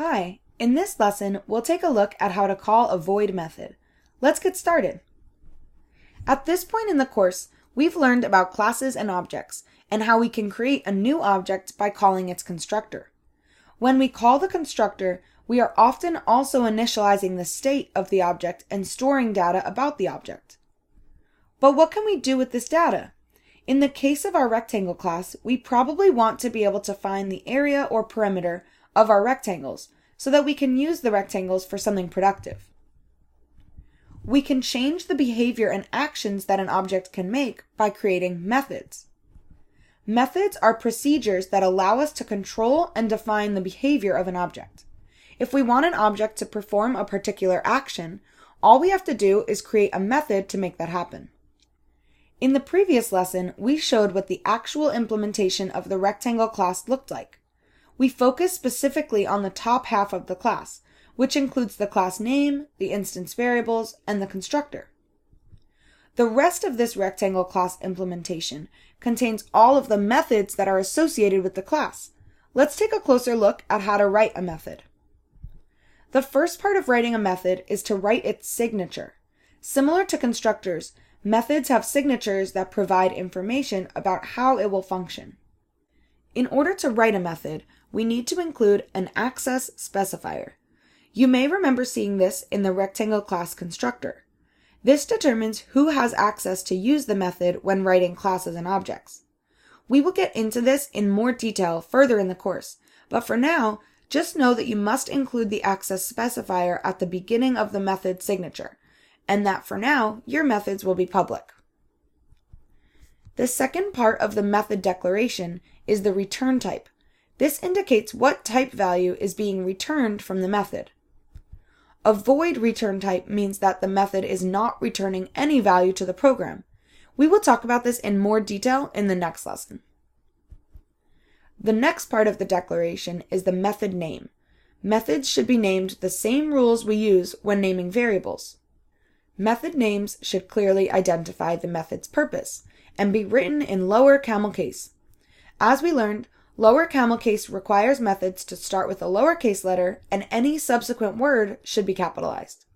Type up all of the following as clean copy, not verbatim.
Hi, in this lesson, we'll take a look at how to call a void method. Let's get started. At this point in the course, we've learned about classes and objects, and how we can create a new object by calling its constructor. When we call the constructor, we are often also initializing the state of the object and storing data about the object. But what can we do with this data? In the case of our rectangle class, we probably want to be able to find the area or perimeter of our rectangles so that we can use the rectangles for something productive. We can change the behavior and actions that an object can make by creating methods. Methods are procedures that allow us to control and define the behavior of an object. If we want an object to perform a particular action, all we have to do is create a method to make that happen. In the previous lesson, we showed what the actual implementation of the rectangle class looked like. We focused specifically on the top half of the class, which includes the class name, the instance variables, and the constructor. The rest of this rectangle class implementation contains all of the methods that are associated with the class. Let's take a closer look at how to write a method. The first part of writing a method is to write its signature. Similar to constructors, methods have signatures that provide information about how it will function. In order to write a method, we need to include an access specifier. You may remember seeing this in the rectangle class constructor. This determines who has access to use the method when writing classes and objects. We will get into this in more detail further in the course, but for now, just know that you must include the access specifier at the beginning of the method signature, and that for now, your methods will be public. The second part of the method declaration is the return type. This indicates what type value is being returned from the method. A void return type means that the method is not returning any value to the program. We will talk about this in more detail in the next lesson. The next part of the declaration is the method name. Methods should be named the same rules we use when naming variables. Method names should clearly identify the method's purpose and be written in lower camel case. As we learned, lower camel case requires methods to start with a lowercase letter, and any subsequent word should be capitalized.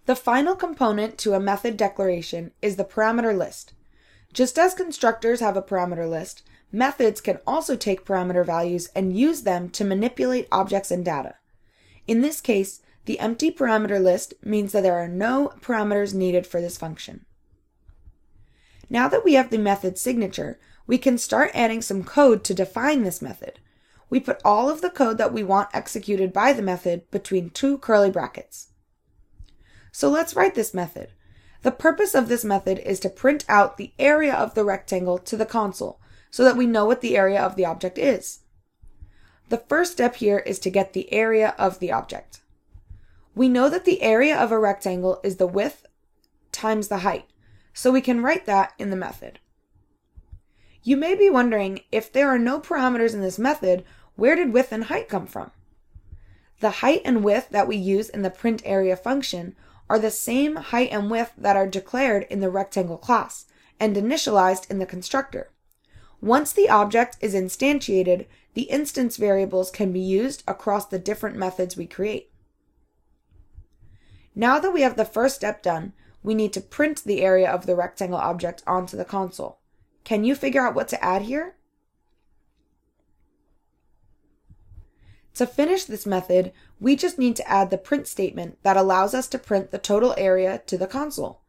The final component to a method declaration is the parameter list. Just as constructors have a parameter list, methods can also take parameter values and use them to manipulate objects and data. In this case, the empty parameter list means that there are no parameters needed for this function. Now that we have the method signature, we can start adding some code to define this method. We put all of the code that we want executed by the method between two curly brackets. So let's write this method. The purpose of this method is to print out the area of the rectangle to the console so that we know what the area of the object is. The first step here is to get the area of the object. We know that the area of a rectangle is the width times the height, so we can write that in the method. You may be wondering, if there are no parameters in this method, where did width and height come from? The height and width that we use in the print area function are the same height and width that are declared in the rectangle class and initialized in the constructor. Once the object is instantiated, the instance variables can be used across the different methods we create. Now that we have the first step done, we need to print the area of the rectangle object onto the console. Can you figure out what to add here? To finish this method, we just need to add the print statement that allows us to print the total area to the console.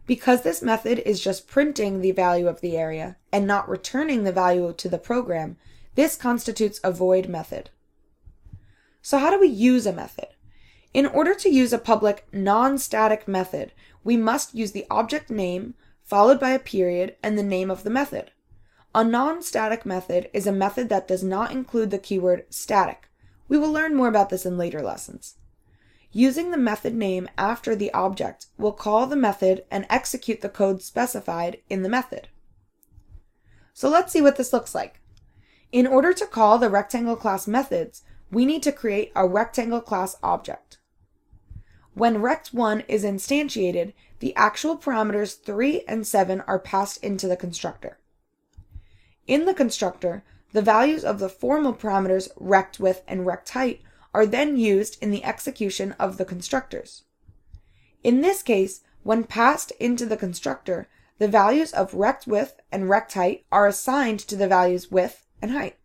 Because this method is just printing the value of the area and not returning the value to the program, this constitutes a void method. So how do we use a method? In order to use a public non-static method, we must use the object name followed by a period and the name of the method. A non-static method is a method that does not include the keyword static. We will learn more about this in later lessons. Using the method name after the object will call the method and execute the code specified in the method. So let's see what this looks like. In order to call the rectangle class methods, we need to create a rectangle class object. When rect1 is instantiated, the actual parameters 3 and 7 are passed into the constructor. In the constructor, the values of the formal parameters rectWidth and rectHeight are then used in the execution of the constructors. In this case, when passed into the constructor, the values of rectWidth and rectHeight are assigned to the values width and height.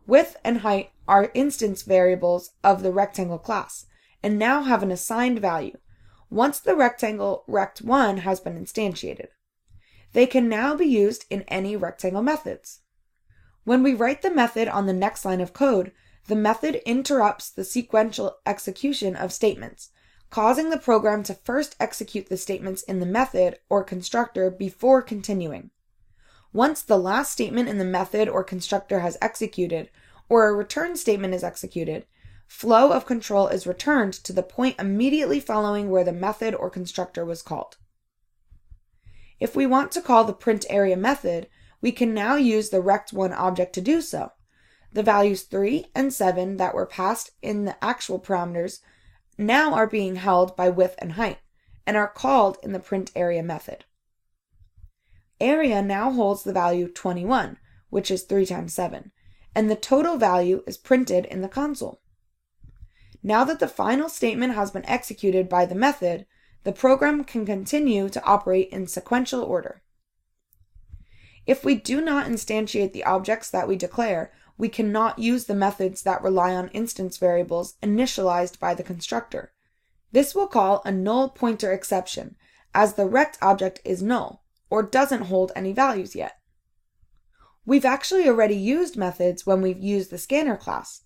Width and height are instance variables of the rectangle class, and now have an assigned value, once the rectangle rect1 has been instantiated. They can now be used in any rectangle methods. When we write the method on the next line of code, the method interrupts the sequential execution of statements, causing the program to first execute the statements in the method or constructor before continuing. Once the last statement in the method or constructor has executed, or a return statement is executed, flow of control is returned to the point immediately following where the method or constructor was called. If we want to call the print area method, we can now use the rect1 object to do so. The values 3 and 7 that were passed in the actual parameters now are being held by width and height, and are called in the print area method. Area now holds the value 21, which is 3 times 7, and the total value is printed in the console. Now that the final statement has been executed by the method, the program can continue to operate in sequential order. If we do not instantiate the objects that we declare, we cannot use the methods that rely on instance variables initialized by the constructor. This will call a null pointer exception, as the rect object is null, or doesn't hold any values yet. We've actually already used methods when we've used the scanner class.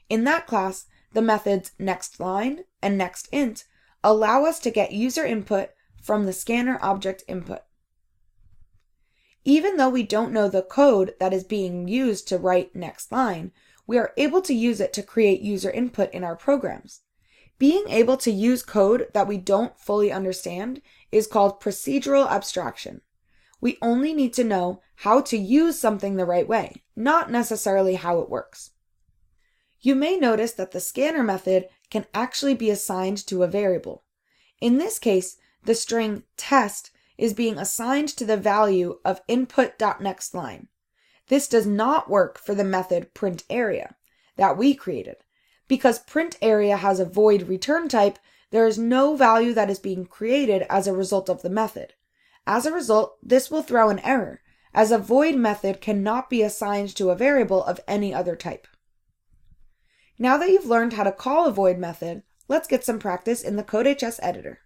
In that class, the methods nextLine and nextInt allow us to get user input from the scanner object input. Even though we don't know the code that is being used to write nextLine, we are able to use it to create user input in our programs. Being able to use code that we don't fully understand is called procedural abstraction. We only need to know how to use something the right way, not necessarily how it works. You may notice that the scanner method can actually be assigned to a variable. In this case, the string test is being assigned to the value of input.nextLine. This does not work for the method printArea that we created. Because printArea has a void return type, there is no value that is being created as a result of the method. As a result, this will throw an error, as a void method cannot be assigned to a variable of any other type. Now that you've learned how to call a void method, let's get some practice in the CodeHS editor.